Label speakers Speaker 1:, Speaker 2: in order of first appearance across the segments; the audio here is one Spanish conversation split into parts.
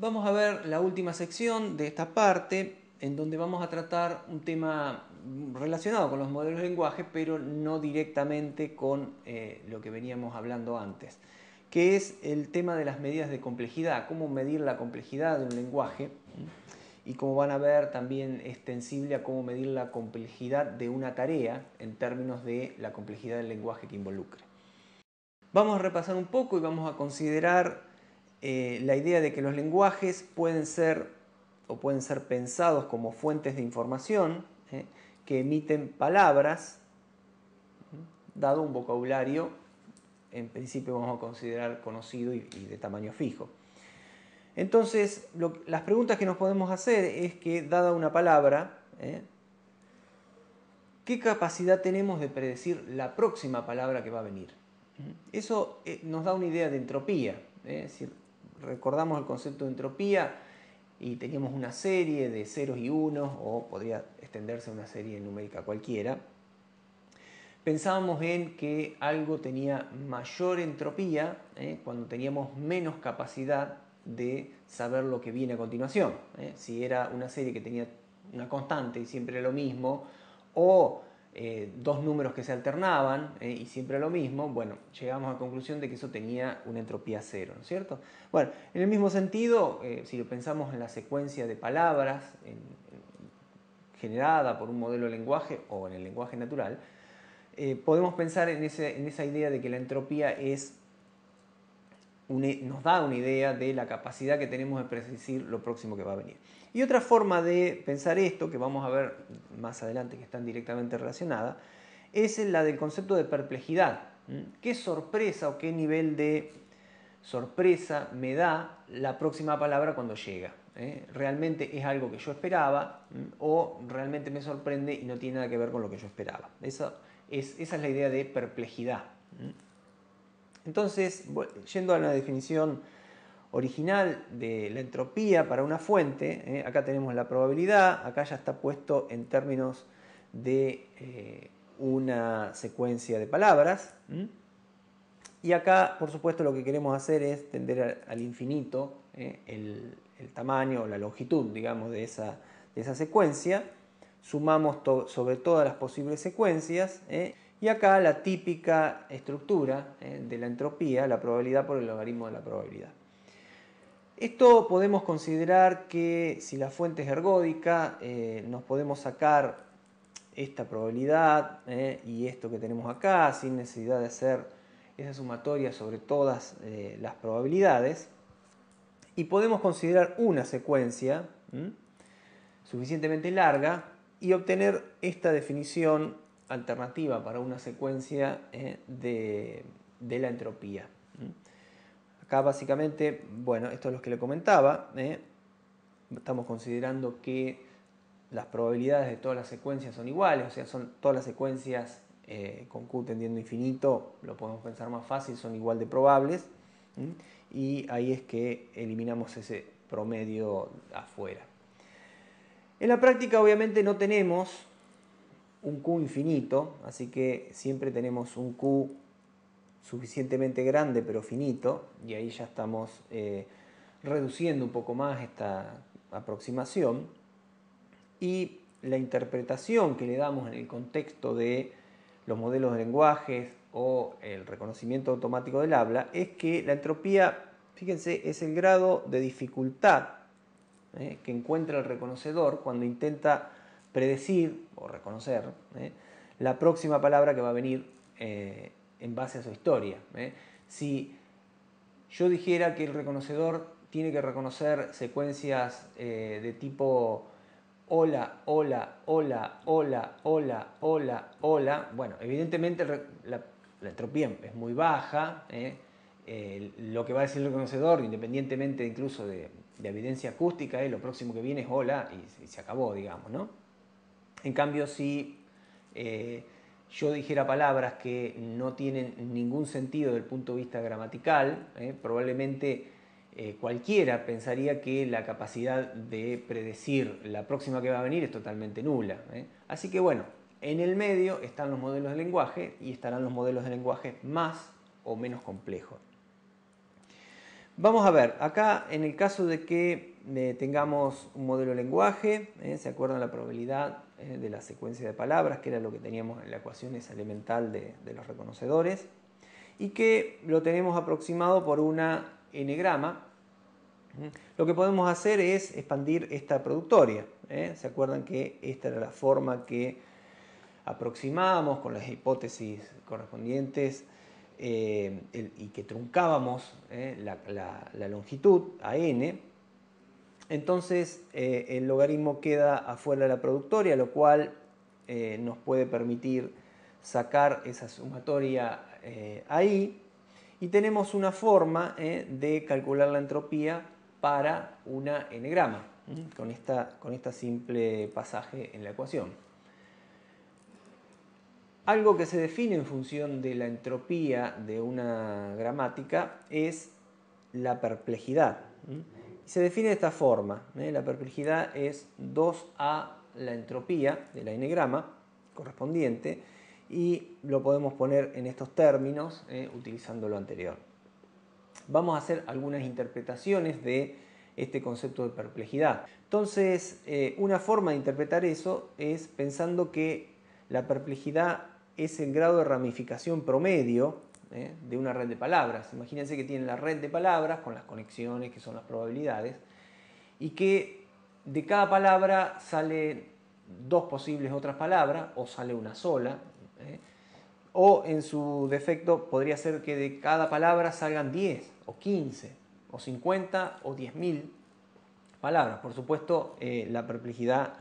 Speaker 1: Vamos a ver la última sección de esta parte, en donde vamos a tratar un tema relacionado con los modelos de lenguaje, pero no directamente con lo que veníamos hablando antes, que es el tema de las medidas de complejidad, cómo medir la complejidad de un lenguaje, y como van a ver también extensible a cómo medir la complejidad de una tarea en términos de la complejidad del lenguaje que involucre. Vamos a repasar un poco y vamos a considerar la idea de que los lenguajes pueden ser pensados como fuentes de información que emiten palabras, dado un vocabulario en principio vamos a considerar conocido y de tamaño fijo. Entonces, las preguntas que nos podemos hacer es que, dada una palabra, ¿qué capacidad tenemos de predecir la próxima palabra que va a venir? Eso nos da una idea de entropía. Si recordamos el concepto de entropía y teníamos una serie de ceros y unos, o podría extenderse a una serie numérica cualquiera, pensábamos en que algo tenía mayor entropía cuando teníamos menos capacidad de saber lo que viene a continuación. Si era una serie que tenía una constante y siempre era lo mismo, o dos números que se alternaban y siempre lo mismo, bueno, llegamos a la conclusión de que eso tenía una entropía cero, ¿no es cierto? Bueno, en el mismo sentido, si lo pensamos en la secuencia de palabras generada por un modelo de lenguaje o en el lenguaje natural, podemos pensar en esa idea de que la entropía nos da una idea de la capacidad que tenemos de predecir lo próximo que va a venir. Y otra forma de pensar esto, que vamos a ver más adelante que están directamente relacionadas, es la del concepto de perplejidad. ¿Qué sorpresa o qué nivel de sorpresa me da la próxima palabra cuando llega? ¿Realmente es algo que yo esperaba o realmente me sorprende y no tiene nada que ver con lo que yo esperaba? Esa es la idea de perplejidad. Entonces, yendo a la definición original de la entropía para una fuente, acá tenemos la probabilidad, acá ya está puesto en términos de una secuencia de palabras, y acá, por supuesto, lo que queremos hacer es tender al infinito el tamaño o la longitud, digamos, de esa secuencia, sumamos sobre todas las posibles secuencias, y acá la típica estructura de la entropía, la probabilidad por el logaritmo de la probabilidad. Esto podemos considerar que si la fuente es ergódica, nos podemos sacar esta probabilidad y esto que tenemos acá sin necesidad de hacer esa sumatoria sobre todas las probabilidades, y podemos considerar una secuencia suficientemente larga y obtener esta definición alternativa para una secuencia de la entropía. Acá básicamente, bueno, esto es lo que le comentaba, estamos considerando que las probabilidades de todas las secuencias son iguales, o sea, son todas las secuencias con Q tendiendo a infinito, lo podemos pensar más fácil, son igual de probables, y ahí es que eliminamos ese promedio afuera. En la práctica obviamente no tenemos un Q infinito, así que siempre tenemos un Q suficientemente grande pero finito, y ahí ya estamos reduciendo un poco más esta aproximación, y la interpretación que le damos en el contexto de los modelos de lenguajes o el reconocimiento automático del habla es que la entropía, fíjense, es el grado de dificultad que encuentra el reconocedor cuando intenta predecir o reconocer la próxima palabra que va a venir en base a su historia. Si yo dijera que el reconocedor tiene que reconocer secuencias de tipo hola, hola, hola, hola, hola, hola, hola, bueno, evidentemente la entropía es muy baja, lo que va a decir el reconocedor, independientemente incluso de evidencia acústica, lo próximo que viene es hola y se acabó, digamos, ¿no? En cambio, si yo dijera palabras que no tienen ningún sentido desde el punto de vista gramatical, probablemente cualquiera pensaría que la capacidad de predecir la próxima que va a venir es totalmente nula. Así que bueno, en el medio están los modelos de lenguaje y estarán los modelos de lenguaje más o menos complejos. Vamos a ver, acá en el caso de que tengamos un modelo de lenguaje, ¿se acuerdan la probabilidad de la secuencia de palabras, que era lo que teníamos en la ecuación esa elemental de los reconocedores, y que lo tenemos aproximado por una n-grama? Lo que podemos hacer es expandir esta productoria. ¿Se acuerdan que esta era la forma que aproximábamos con las hipótesis correspondientes y que truncábamos la longitud a n? Entonces el logaritmo queda afuera de la productoria, lo cual nos puede permitir sacar esa sumatoria ahí, y tenemos una forma de calcular la entropía para una n-grama con esta simple pasaje en la ecuación. Algo que se define en función de la entropía de una gramática es la perplejidad. Se define de esta forma. La perplejidad es 2a la entropía de la n-grama correspondiente, y lo podemos poner en estos términos utilizando lo anterior. Vamos a hacer algunas interpretaciones de este concepto de perplejidad. Entonces, una forma de interpretar eso es pensando que la perplejidad es el grado de ramificación promedio de una red de palabras. Imagínense que tienen la red de palabras con las conexiones, que son las probabilidades, y que de cada palabra salen dos posibles otras palabras, o sale una sola, o en su defecto podría ser que de cada palabra salgan 10, o 15, o 50, o 10.000 palabras. Por supuesto, la perplejidad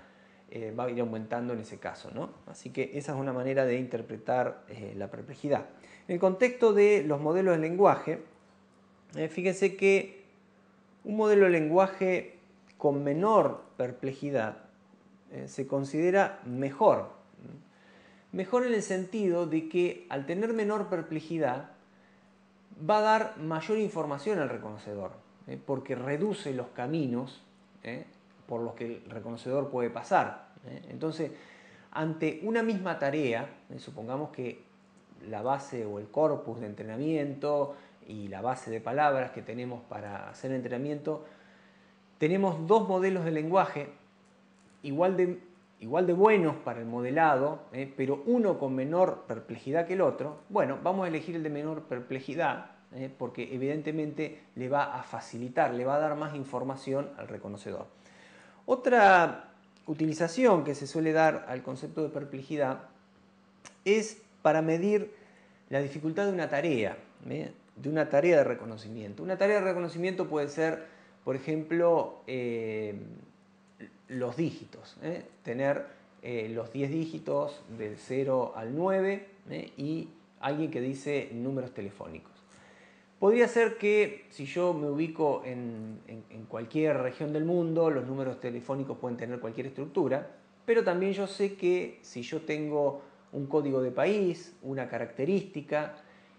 Speaker 1: va a ir aumentando en ese caso, ¿no? Así que esa es una manera de interpretar la perplejidad. En el contexto de los modelos de lenguaje, fíjense que un modelo de lenguaje con menor perplejidad se considera mejor. Mejor en el sentido de que al tener menor perplejidad va a dar mayor información al reconocedor, porque reduce los caminos por los que el reconocedor puede pasar. Entonces, ante una misma tarea, supongamos que la base o el corpus de entrenamiento y la base de palabras que tenemos para hacer entrenamiento, tenemos dos modelos de lenguaje igual de buenos para el modelado, pero uno con menor perplejidad que el otro. Bueno, vamos a elegir el de menor perplejidad, porque evidentemente le va a facilitar, le va a dar más información al reconocedor. Otra utilización que se suele dar al concepto de perplejidad es para medir la dificultad de una tarea, de reconocimiento. Una tarea de reconocimiento puede ser, por ejemplo, los dígitos, tener los 10 dígitos del 0 al 9 y alguien que dice números telefónicos. Podría ser que si yo me ubico en cualquier región del mundo, los números telefónicos pueden tener cualquier estructura, pero también yo sé que si yo tengo un código de país, una característica,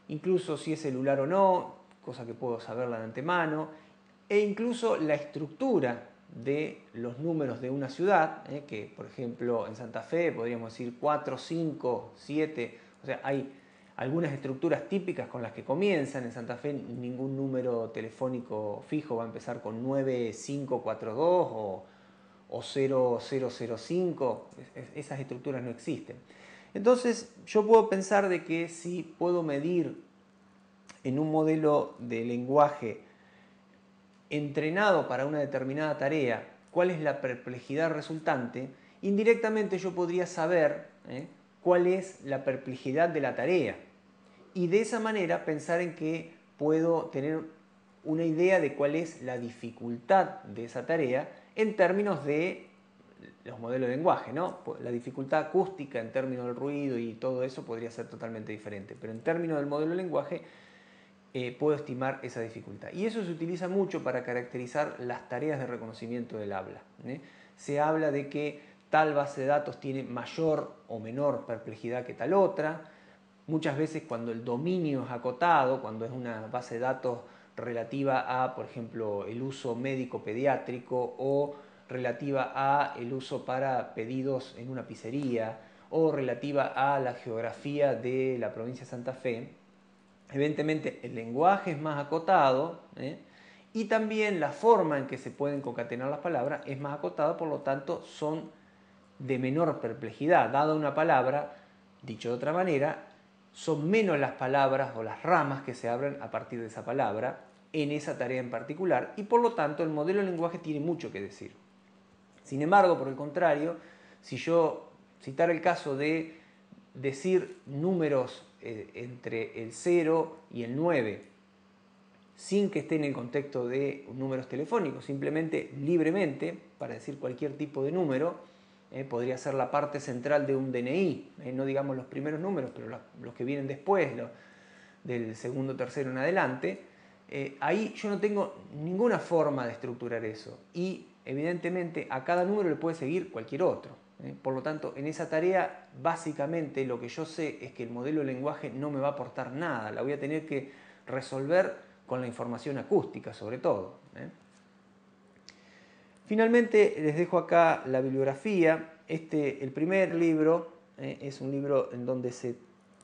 Speaker 1: incluso si es celular o no, cosa que puedo saberla de antemano, e incluso la estructura de los números de una ciudad, que por ejemplo en Santa Fe podríamos decir 4, 5, 7, o sea, hay algunas estructuras típicas con las que comienzan. En Santa Fe ningún número telefónico fijo va a empezar con 9542 o 0005, esas estructuras no existen. Entonces yo puedo pensar de que si puedo medir en un modelo de lenguaje entrenado para una determinada tarea cuál es la perplejidad resultante, indirectamente yo podría saber cuál es la perplejidad de la tarea, y de esa manera pensar en que puedo tener una idea de cuál es la dificultad de esa tarea en términos de los modelos de lenguaje, ¿no? La dificultad acústica en términos del ruido y todo eso podría ser totalmente diferente, pero en términos del modelo de lenguaje puedo estimar esa dificultad. Y eso se utiliza mucho para caracterizar las tareas de reconocimiento del habla. Se habla de que tal base de datos tiene mayor o menor perplejidad que tal otra. Muchas veces cuando el dominio es acotado, cuando es una base de datos relativa a, por ejemplo, el uso médico pediátrico, o relativa a el uso para pedidos en una pizzería, o relativa a la geografía de la provincia de Santa Fe, evidentemente el lenguaje es más acotado y también la forma en que se pueden concatenar las palabras es más acotada, por lo tanto son de menor perplejidad. Dada una palabra, dicho de otra manera, son menos las palabras o las ramas que se abren a partir de esa palabra en esa tarea en particular, y por lo tanto el modelo de lenguaje tiene mucho que decir. Sin embargo, por el contrario, si yo citara el caso de decir números entre el 0 y el 9, sin que esté en el contexto de números telefónicos, simplemente libremente, para decir cualquier tipo de número, podría ser la parte central de un DNI, no digamos los primeros números, pero los que vienen después, del segundo, tercero en adelante, ahí yo no tengo ninguna forma de estructurar eso, y evidentemente a cada número le puede seguir cualquier otro. Por lo tanto, en esa tarea básicamente lo que yo sé es que el modelo de lenguaje no me va a aportar nada, la voy a tener que resolver con la información acústica sobre todo. Finalmente les dejo acá la bibliografía. El primer libro es un libro en donde se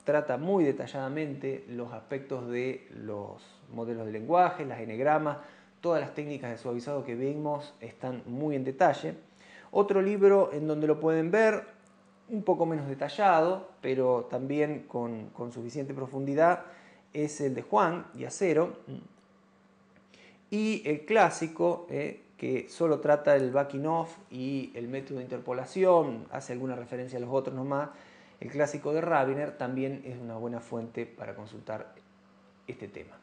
Speaker 1: trata muy detalladamente los aspectos de los modelos de lenguaje, las enegramas, todas las técnicas de suavizado que vimos están muy en detalle. Otro libro en donde lo pueden ver, un poco menos detallado, pero también con suficiente profundidad, es el de Juan y Acero. Y el clásico, que solo trata el backing off y el método de interpolación, hace alguna referencia a los otros nomás, el clásico de Rabiner también es una buena fuente para consultar este tema.